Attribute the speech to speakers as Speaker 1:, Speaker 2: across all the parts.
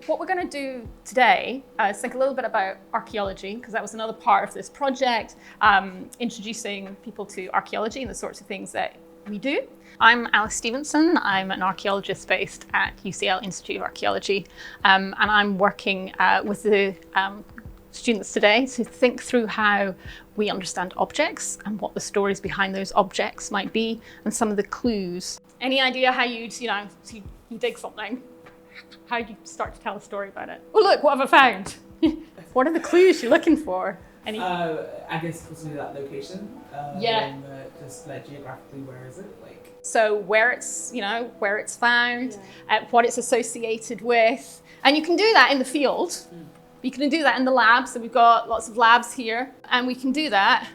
Speaker 1: What we're going to do today is think a little bit about archaeology, because that was another part of this project, introducing people to archaeology and the sorts of things that we do. I'm Alice Stevenson. I'm an archaeologist based at UCL Institute of Archaeology, and I'm working with the students today to think through how we understand objects and what the stories behind those objects might be and some of the clues. Any idea how you dig something? How do you start to tell a story about it? Oh look, what have I found? What are the clues you're looking for? Any?
Speaker 2: I guess possibly that location.
Speaker 1: Yeah.
Speaker 2: And, just like geographically, where is it? Like.
Speaker 1: So where it's found, what it's associated with, and you can do that in the field. Mm. You can do that in the lab. So we've got lots of labs here, and we can do that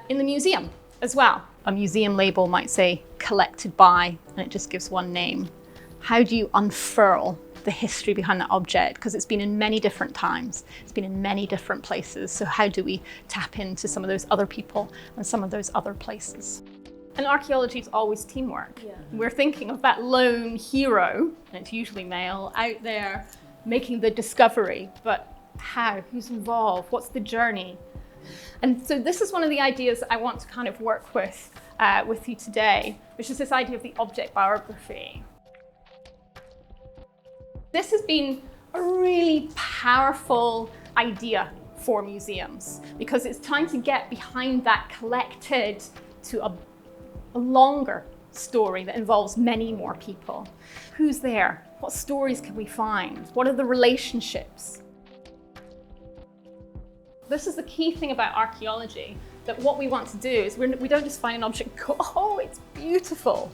Speaker 1: in the museum as well. A museum label might say collected by, and it just gives one name. How do you unfurl the history behind that object? Because it's been in many different times, it's been in many different places. So how do we tap into some of those other people and some of those other places? And archaeology is always teamwork. Yeah. We're thinking of that lone hero, and it's usually male, out there making the discovery, but how? Who's involved? What's the journey? And so this is one of the ideas that I want to kind of work with you today, which is this idea of the object biography. This has been a really powerful idea for museums because it's trying to get behind that collected to a longer story that involves many more people. Who's there? What stories can we find? What are the relationships? This is the key thing about archaeology, that what we want to do is we don't just find an object and go, oh, it's beautiful.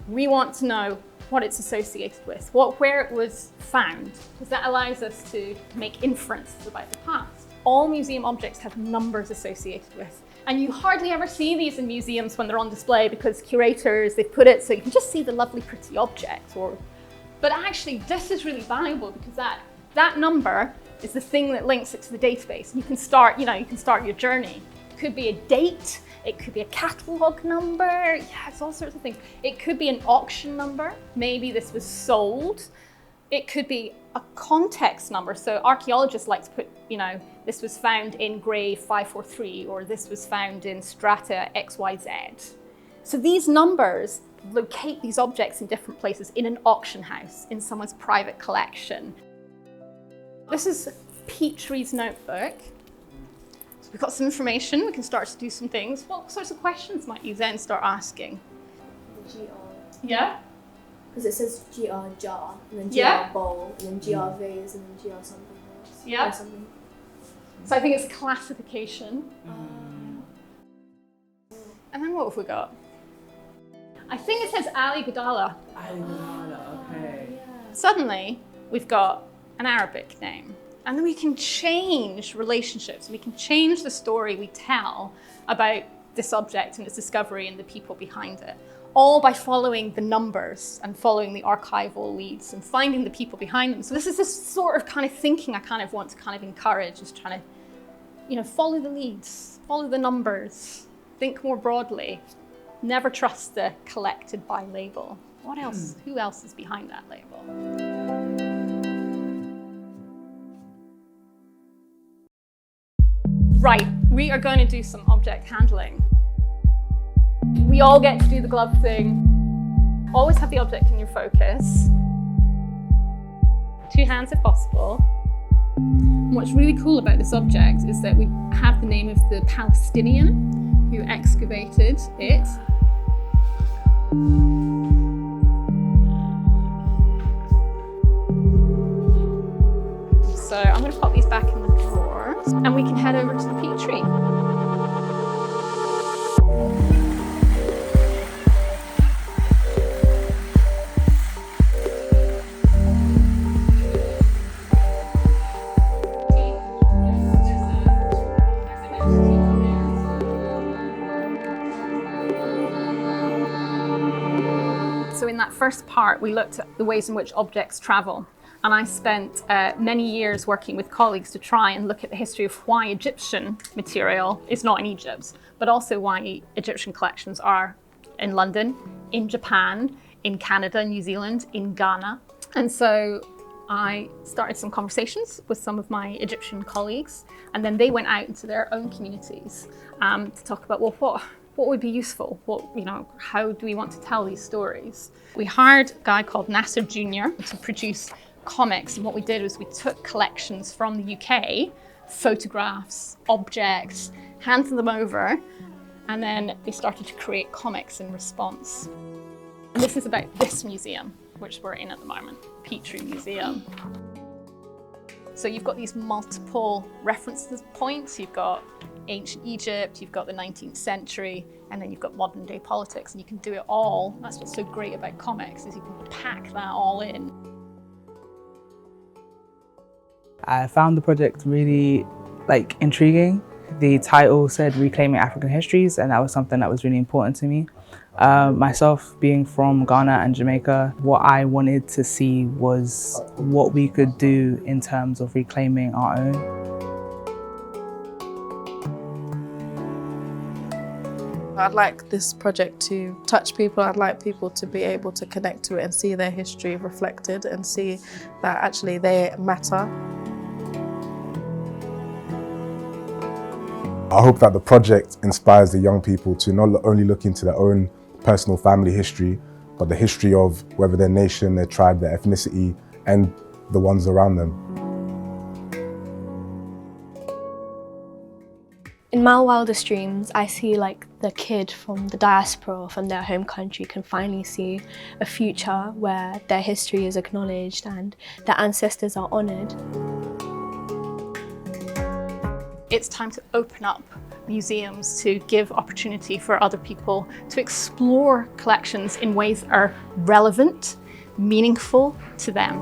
Speaker 1: We want to know what it's associated with, where it was found, because that allows us to make inferences about the past. All museum objects have numbers associated with, and you hardly ever see these in museums when they're on display because curators, they've put it so you can just see the lovely, pretty object. But actually, this is really valuable because that number is the thing that links it to the database. You can start your journey. It could be a date. It could be a catalogue number, it's all sorts of things. It could be an auction number, maybe this was sold. It could be a context number, so archaeologists like to put, this was found in grave 543, or this was found in strata XYZ. So these numbers locate these objects in different places, in an auction house, in someone's private collection. This is Petrie's notebook. We've got some information, we can start to do some things. What sorts of questions might you then start asking?
Speaker 3: The GR.
Speaker 1: Yeah?
Speaker 3: Because it says GR jar, and then GR bowl, and then GR vase, and then GR something else.
Speaker 1: Yeah.
Speaker 3: Or something.
Speaker 1: So I think it's classification. And then what have we got? I think it says Ali Gadala.
Speaker 2: Ali Gadala, okay.
Speaker 3: Yeah.
Speaker 1: Suddenly, we've got an Arabic name. And then we can change relationships. We can change the story we tell about this object and its discovery and the people behind it, all by following the numbers and following the archival leads and finding the people behind them. So this is this sort of kind of thinking I kind of want to kind of encourage, is trying to, follow the leads, follow the numbers, think more broadly, never trust the collected by label. What else? Who else is behind that label? Right, we are going to do some object handling. We all get to do the glove thing. Always have the object in your focus. 2 hands if possible. And what's really cool about this object is that we have the name of the Palestinian who excavated it. So I'm going to pop these back in the drawer and we can head over to the Petrie. So in that first part, we looked at the ways in which objects travel. And I spent many years working with colleagues to try and look at the history of why Egyptian material is not in Egypt, but also why Egyptian collections are in London, in Japan, in Canada, New Zealand, in Ghana. And so I started some conversations with some of my Egyptian colleagues, and then they went out into their own communities to talk about, well, what would be useful? How do we want to tell these stories? We hired a guy called Nasser Jr. to produce comics, and what we did was we took collections from the UK, photographs, objects, handed them over, and then they started to create comics in response. And this is about this museum, which we're in at the moment, Petrie Museum. So you've got these multiple reference points. You've got ancient Egypt, you've got the 19th century, and then you've got modern day politics, and you can do it all. That's what's so great about comics, is you can pack that all in.
Speaker 4: I found the project really intriguing. The title said Reclaiming African Histories, and that was something that was really important to me. Myself being from Ghana and Jamaica, what I wanted to see was what we could do in terms of reclaiming our own.
Speaker 5: I'd like this project to touch people. I'd like people to be able to connect to it and see their history reflected and see that actually they matter.
Speaker 6: I hope that the project inspires the young people to not only look into their own personal family history, but the history of whether their nation, their tribe, their ethnicity, and the ones around them.
Speaker 3: In my wildest dreams, I see the kid from the diaspora, from their home country, can finally see a future where their history is acknowledged and their ancestors are honoured.
Speaker 1: It's time to open up museums to give opportunity for other people to explore collections in ways that are relevant, meaningful to them.